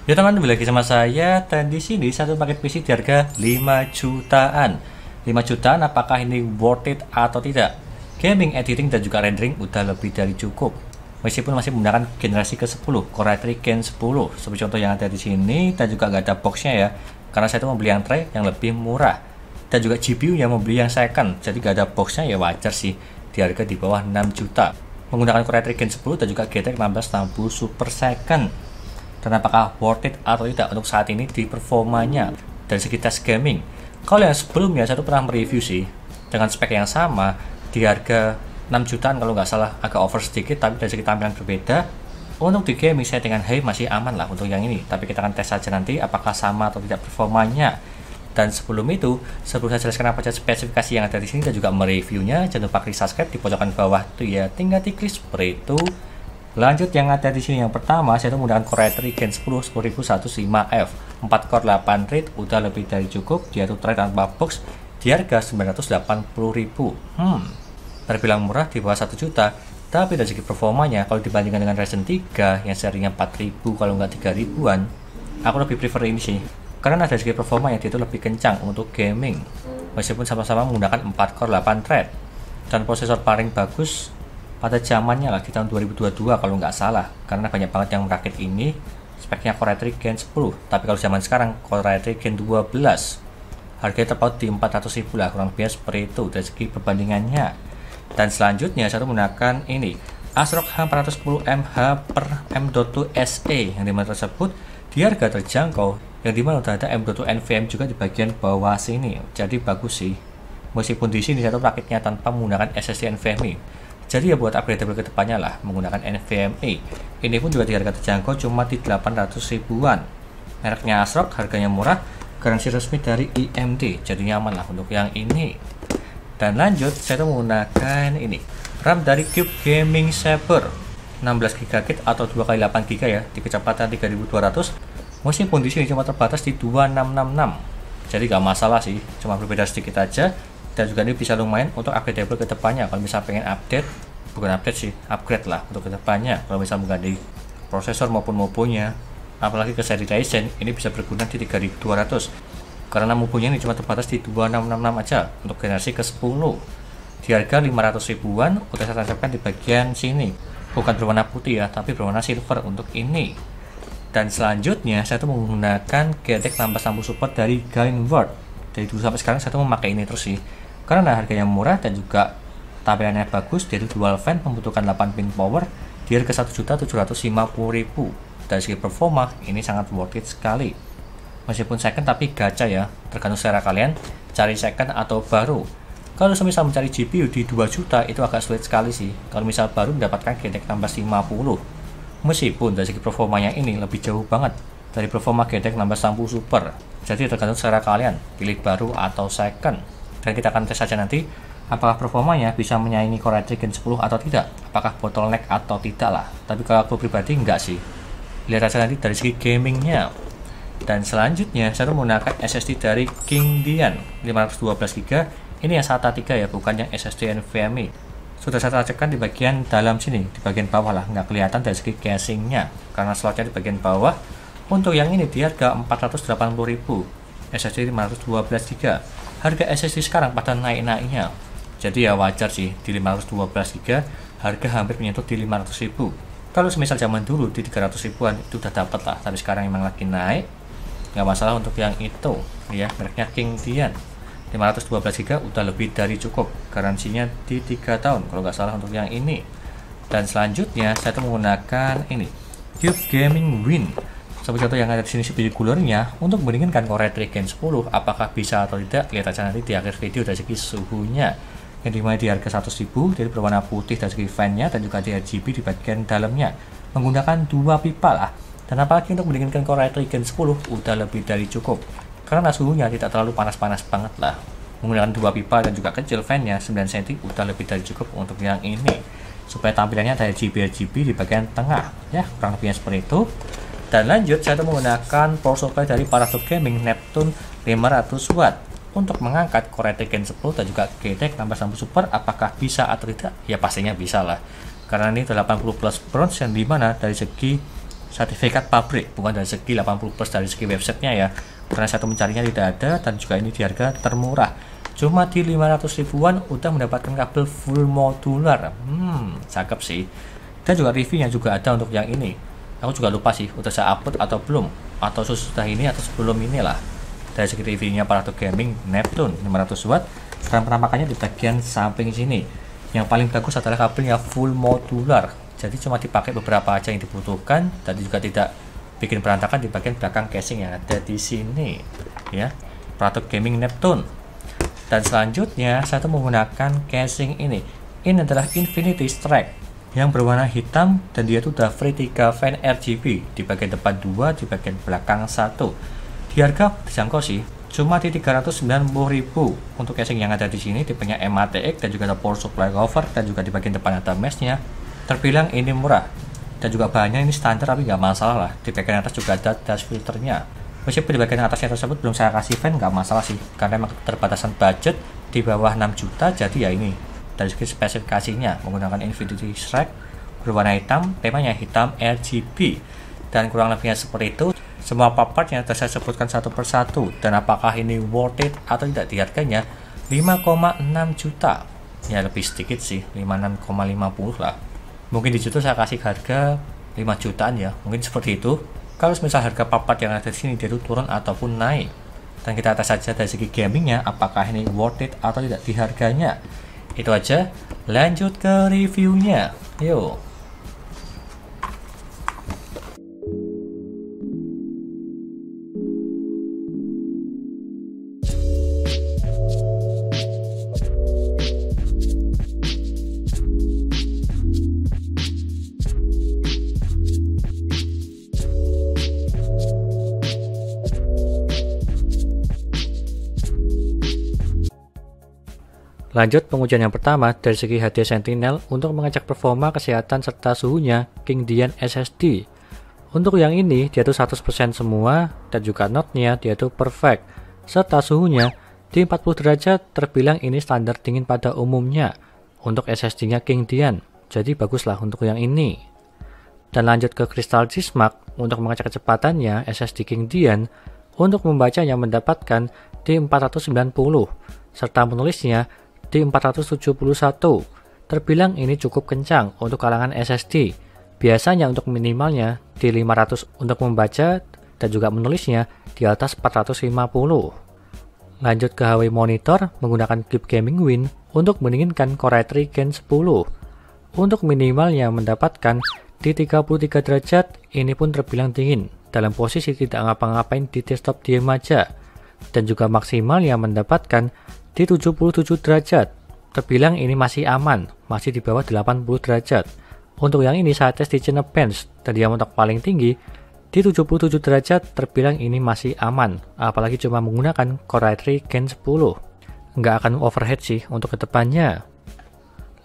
Ya teman, kembali lagi sama saya. Dan di sini satu paket PC di harga 5 jutaan. 5 jutaan apakah ini worth it atau tidak? Gaming, editing dan juga rendering udah lebih dari cukup. Meskipun masih menggunakan generasi ke-10 Core i3 Gen 10 seperti contoh yang ada di sini, dan juga nggak ada boxnya ya. Karena saya tuh membeli yang tray yang lebih murah. Dan juga GPU yang membeli yang second, jadi nggak ada boxnya ya wajar sih di harga di bawah 6 juta. Menggunakan Core i3 Gen 10 dan juga GTX 1660 Super Second. Dan apakah worth it atau tidak untuk saat ini di performanya dari segi tes gaming. Kalau yang sebelumnya saya tuh pernah mereview sih dengan spek yang sama di harga 6 jutaan kalau nggak salah, agak over sedikit tapi dari segi tampilan berbeda. Untuk di gaming settingan high masih aman lah untuk yang ini, tapi kita akan tes saja nanti apakah sama atau tidak performanya. Dan sebelum saya jelaskan apa saja spesifikasi yang ada di sini dan juga mereviewnya, jangan lupa klik subscribe di pojokan bawah tuh ya, tinggal diklik seperti itu. Lanjut yang ada di sini, yang pertama saya menggunakan Core i3 Gen 10 10105F 4 core 8 thread, udah lebih dari cukup. Dia tuh tray tanpa box di harga 980.000. Terbilang murah di bawah 1 juta, tapi dari segi performanya kalau dibandingkan dengan Ryzen 3 yang serinya 4000 kalau nggak 3000-an, aku lebih prefer ini sih. Karena dari segi performanya dia itu lebih kencang untuk gaming. Meskipun sama-sama menggunakan 4 core 8 thread dan prosesor paling bagus pada zamannya lah di tahun 2022 kalau nggak salah, karena banyak banget yang merakit ini speknya Core i3 Gen 10. Tapi kalau zaman sekarang Core i3 Gen 12 harganya terpaut di 400.000 lah, kurang lebih seperti itu dari segi perbandingannya. Dan selanjutnya saya menggunakan ini ASRock H410MH per M.2 SE, yang dimana tersebut di harga terjangkau, yang dimana udah ada M.2 NVMe juga di bagian bawah sini, jadi bagus sih. Meskipun di sini satu rakitnya tanpa menggunakan SSD NVMe, jadi ya buat upgradable ke depannya lah menggunakan NVMe. Ini pun juga di harga terjangkau, cuma di 800 ribuan. Mereknya ASRock, harganya murah, garansi resmi dari AMD, jadi nyaman lah untuk yang ini. Dan lanjut saya menggunakan ini RAM dari Cube Gaming Saber 16GB atau 2x8GB ya, di kecepatan 3200. Meskipun di sini cuma terbatas di 2666, jadi gak masalah sih, cuma berbeda sedikit aja. Dan juga ini bisa lumayan untuk upgradeable ke depannya kalau misal pengen update, bukan update sih, upgrade lah untuk ke depannya. Kalau misal mengganti prosesor maupun moponya, apalagi ke seri Ryzen, ini bisa berguna di 3200. Karena moponya ini cuma terbatas di 2666 aja untuk generasi ke-10. Di harga 500 ribuan, udah saya tancapkan di bagian sini. Bukan berwarna putih ya, tapi berwarna silver untuk ini. Dan selanjutnya saya tuh menggunakan GTX 1660 Super dari Gainward. Dari dulu sampai sekarang saya tuh memakai ini terus sih, karena harganya murah dan juga tampilannya bagus. Dia dual fan, membutuhkan 8 pin power di harga 1.750.000. Dari segi performa ini sangat worth it sekali. Meskipun second tapi gacha ya, tergantung selera kalian cari second atau baru. Kalau misal mencari GPU di 2 juta itu agak sulit sekali sih kalau misal baru mendapatkan GTX 1650. Meskipun dari segi performanya ini lebih jauh banget dari performa GTX 1660 Super. Jadi tergantung selera kalian pilih baru atau second. Dan kita akan tes saja nanti apakah performanya bisa menyaingi Core i3 Gen 10 atau tidak, apakah bottleneck atau tidak lah. Tapi kalau aku pribadi enggak sih, lihat aja nanti dari segi gamingnya. Dan selanjutnya saya menggunakan SSD dari Kingdian 512GB. Ini yang SATA 3 ya, bukan yang SSD NVMe. Sudah saya tancapkan di bagian dalam sini, di bagian bawah lah, nggak kelihatan dari segi casingnya karena slotnya di bagian bawah. Untuk yang ini di harga 480.000, SSD 512GB. Harga SSD sekarang pada naik-naiknya, jadi ya wajar sih di 512GB harga hampir menyentuh di 500.000. Kalau semisal zaman dulu di 300 ribuan itu udah dapat lah, tapi sekarang memang lagi naik, nggak masalah untuk yang itu ya. Mereknya Kingdian 512GB udah lebih dari cukup, garansinya di 3 tahun kalau nggak salah untuk yang ini. Dan selanjutnya saya menggunakan ini Cube Gaming Win. Seperti contoh yang ada di sini CPU coolernya untuk mendinginkan Core i3 Gen 10, apakah bisa atau tidak, lihat aja nanti di akhir video dari segi suhunya. Yang dimulai di harga 100.000, jadi berwarna putih dari segi fan-nya dan juga di RGB di bagian dalamnya. Menggunakan 2 pipa lah. Dan apalagi untuk mendinginkan Core i3 Gen 10 udah lebih dari cukup. Karena suhunya tidak terlalu panas-panas banget lah. Menggunakan 2 pipa dan juga kecil fan-nya 9 cm udah lebih dari cukup untuk yang ini. Supaya tampilannya ada RGB di bagian tengah ya, kurang lebihnya seperti itu. Dan lanjut saya menggunakan power supply dari Paradox Gaming Neptune 500W untuk mengangkat Core i3 Gen 10 dan juga GTX 1660 Super. Apakah bisa atau tidak? Ya pastinya bisa lah, karena ini 80 plus bronze, yang dimana dari segi sertifikat pabrik, bukan dari segi 80+ dari segi websitenya ya, karena satu mencarinya tidak ada, dan juga ini di harga termurah, cuma di 500 ribuan udah mendapatkan kabel full modular. Cakep sih. Dan juga reviewnya juga ada untuk yang ini. Aku juga lupa sih udah saya upload atau belum, atau sudah ini atau sebelum ini lah. Dari segi reviewnya Parato Gaming Neptune 500 watt, dan penampakannya di bagian samping sini. Yang paling bagus adalah kabelnya full modular, jadi cuma dipakai beberapa aja yang dibutuhkan, dan juga tidak bikin berantakan di bagian belakang casing yang ada di sini ya, Parato Gaming Neptune. Dan selanjutnya saya tuh menggunakan casing ini adalah Infinity Strike yang berwarna hitam, dan dia tuh udah free 3 fan RGB, di bagian depan 2, di bagian belakang 1. Di harga terjangkau sih, cuma di 390.000 untuk casing yang ada di sini. Tipenya MATX, dan juga ada power supply cover, dan juga di bagian depan ada meshnya. Terbilang ini murah, dan juga bahannya ini standar, tapi nggak masalah lah. Di bagian atas juga ada dust filternya. Meskipun di bagian atasnya tersebut belum saya kasih fan, nggak masalah sih, karena memang keterbatasan budget di bawah 6 juta. Jadi ya ini dari segi spesifikasinya menggunakan Infinity Strike berwarna hitam, temanya hitam RGB, dan kurang lebihnya seperti itu. Semua part yang saya sebutkan satu persatu, dan apakah ini worth it atau tidak di harganya 5,6 juta. Ya lebih sedikit sih, 56,50 lah. Mungkin di situ saya kasih harga 5 jutaan ya, mungkin seperti itu. Kalau misal harga part yang ada di sini dia itu turun ataupun naik. Dan kita tes saja dari segi gamingnya, apakah ini worth it atau tidak di harganya. Itu aja, lanjut ke reviewnya. Yuk. Lanjut pengujian yang pertama dari segi HD Sentinel untuk mengecek performa, kesehatan, serta suhunya Kingdian SSD. Untuk yang ini dia tuh 100% semua, dan juga notnya dia tuh perfect, serta suhunya di 40 derajat, terbilang ini standar dingin pada umumnya untuk SSD-nya Kingdian. Jadi baguslah untuk yang ini. Dan lanjut ke Crystal Gsmark untuk mengecek kecepatannya SSD Kingdian. Untuk membacanya mendapatkan di 490, serta menulisnya di 471. Terbilang ini cukup kencang untuk kalangan SSD. Biasanya untuk minimalnya di 500 untuk membaca, dan juga menulisnya di atas 450. Lanjut ke HW monitor menggunakan Geek Gaming Win untuk mendinginkan Core i3 Gen 10. Untuk minimalnya mendapatkan di 33 derajat, ini pun terbilang dingin, dalam posisi tidak ngapa-ngapain di desktop diam aja. Dan juga maksimalnya mendapatkan di 77 derajat, terbilang ini masih aman, masih di bawah 80 derajat. Untuk yang ini saya tes di Cinebench, dan dia mentok paling tinggi di 77 derajat, terbilang ini masih aman, apalagi cuma menggunakan Core i3 Gen 10. Nggak akan overheat sih untuk kedepannya.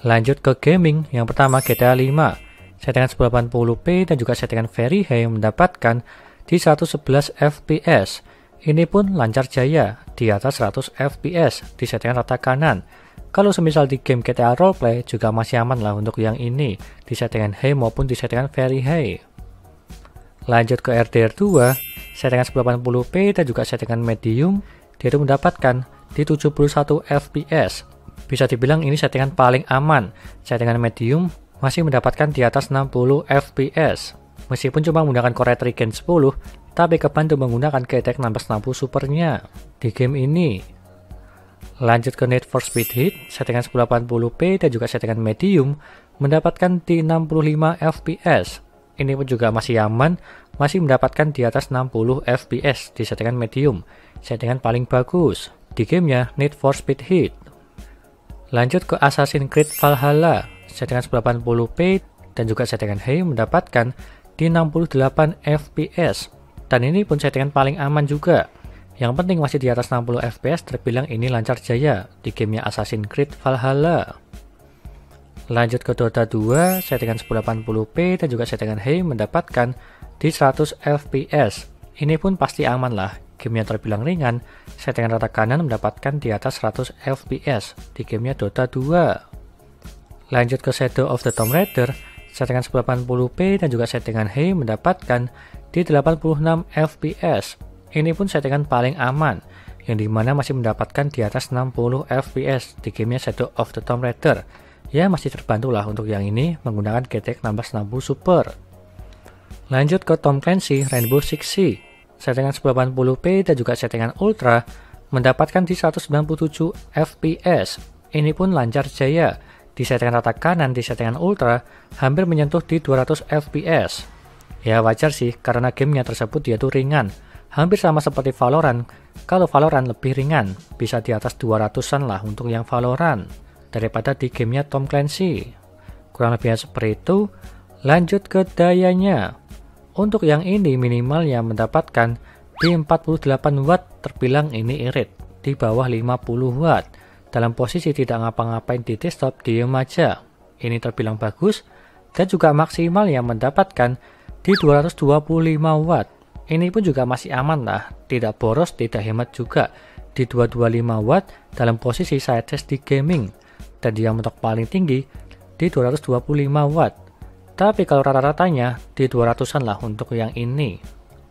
Lanjut ke gaming, yang pertama GTA 5, settingan 1080p dan juga settingan very high mendapatkan di 111 fps. Ini pun lancar jaya di atas 100 fps di settingan rata kanan. Kalau semisal di game GTA Roleplay juga masih aman lah untuk yang ini, di settingan high maupun di settingan very high. Lanjut ke RDR 2, settingan 1080p dan juga settingan medium, dia itu mendapatkan di 71 fps. Bisa dibilang ini settingan paling aman. Settingan medium masih mendapatkan di atas 60 fps. Meskipun cuma menggunakan Core i3 Gen 10, tapi kebantu menggunakan GTX 1660 Super-nya di game ini. Lanjut ke Need for Speed Heat, settingan 1080p dan juga settingan medium mendapatkan di 65 fps. Ini pun juga masih aman, masih mendapatkan di atas 60 fps di settingan medium, settingan paling bagus di gamenya Need for Speed Heat. Lanjut ke Assassin's Creed Valhalla, settingan 1080p dan juga settingan high mendapatkan di 68 fps. Dan ini pun settingan paling aman juga. Yang penting masih di atas 60 fps, terbilang ini lancar jaya di gamenya Assassin's Creed Valhalla. Lanjut ke Dota 2, settingan 1080p dan juga settingan high mendapatkan di 100 fps. Ini pun pasti aman lah, gamenya terbilang ringan. Settingan rata kanan mendapatkan di atas 100 fps di gamenya Dota 2. Lanjut ke Shadow of the Tomb Raider, Settingan 1080p dan juga settingan high mendapatkan di 86 fps. Ini pun settingan paling aman, yang dimana masih mendapatkan di atas 60 fps di gamenya Shadow of the Tomb Raider. Ya masih terbantu lah untuk yang ini menggunakan GTX 1660 Super. Lanjut ke Tom Clancy Rainbow Six Siege. Settingan 1080p dan juga settingan ultra mendapatkan di 197 fps. Ini pun lancar jaya. Di settingan rata kanan di settingan ultra hampir menyentuh di 200 fps. Ya wajar sih karena gamenya tersebut dia tuh ringan. Hampir sama seperti Valorant. Kalau Valorant lebih ringan, bisa di atas 200-an lah untuk yang Valorant daripada di gamenya Tom Clancy. Kurang lebihnya seperti itu. Lanjut ke dayanya. Untuk yang ini minimalnya mendapatkan di 48 watt, terbilang ini irit, di bawah 50 watt. Dalam posisi tidak ngapa-ngapain di desktop, diem aja. Ini terbilang bagus, dan juga maksimal yang mendapatkan di 225 watt. Ini pun juga masih aman lah, tidak boros, tidak hemat juga. Di 225 watt dalam posisi saya tes di gaming. Dan dia mentok paling tinggi di 225 watt. Tapi kalau rata-ratanya di 200-an lah untuk yang ini.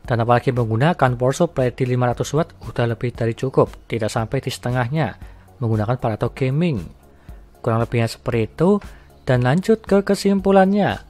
Dan apalagi menggunakan power supply di 500 watt udah lebih dari cukup, tidak sampai di setengahnya menggunakan Pareto Gaming. Kurang lebihnya seperti itu. Dan lanjut ke kesimpulannya.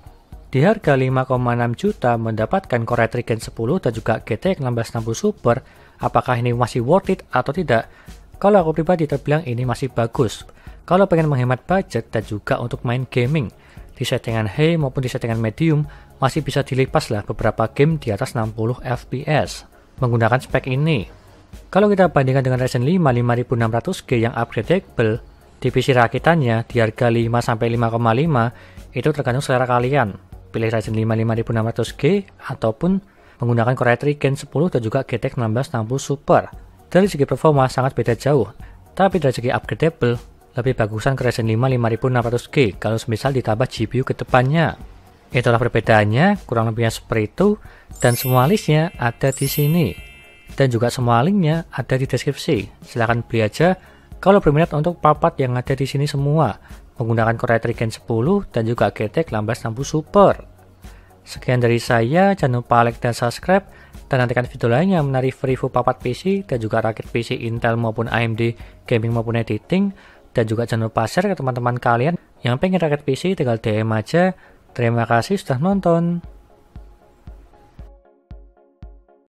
Di harga 5,6 juta mendapatkan Core i3 Gen 10 dan juga GTX 1660 Super, apakah ini masih worth it atau tidak? Kalau aku pribadi terbilang ini masih bagus. Kalau pengen menghemat budget dan juga untuk main gaming, di settingan high maupun di settingan medium, masih bisa dilipas lah beberapa game di atas 60 fps menggunakan spek ini. Kalau kita bandingkan dengan Ryzen 5 5600G yang upgradable, di PC rakitannya di harga 5-5,5 itu tergantung selera kalian. Pilih Ryzen 5 5600G ataupun menggunakan Core i3 Gen 10 dan juga GTX 1660 Super. Dari segi performa sangat beda jauh, tapi dari segi upgradable lebih bagusan ke Ryzen 5 5600G kalau semisal ditambah GPU ke depannya. Itulah perbedaannya, kurang lebihnya seperti itu, dan semua listnya ada di sini. Dan juga semua linknya ada di deskripsi. Silahkan beli aja kalau berminat untuk part-part yang ada di sini semua, menggunakan Core i3 Gen 10 dan juga GTX 1660 Super. Sekian dari saya, jangan lupa like dan subscribe, dan nantikan video lainnya mengenai review part PC dan juga rakit PC Intel maupun AMD, gaming maupun editing. Dan juga jangan lupa share ke teman-teman kalian yang pengen rakit PC, tinggal DM aja. Terima kasih sudah nonton.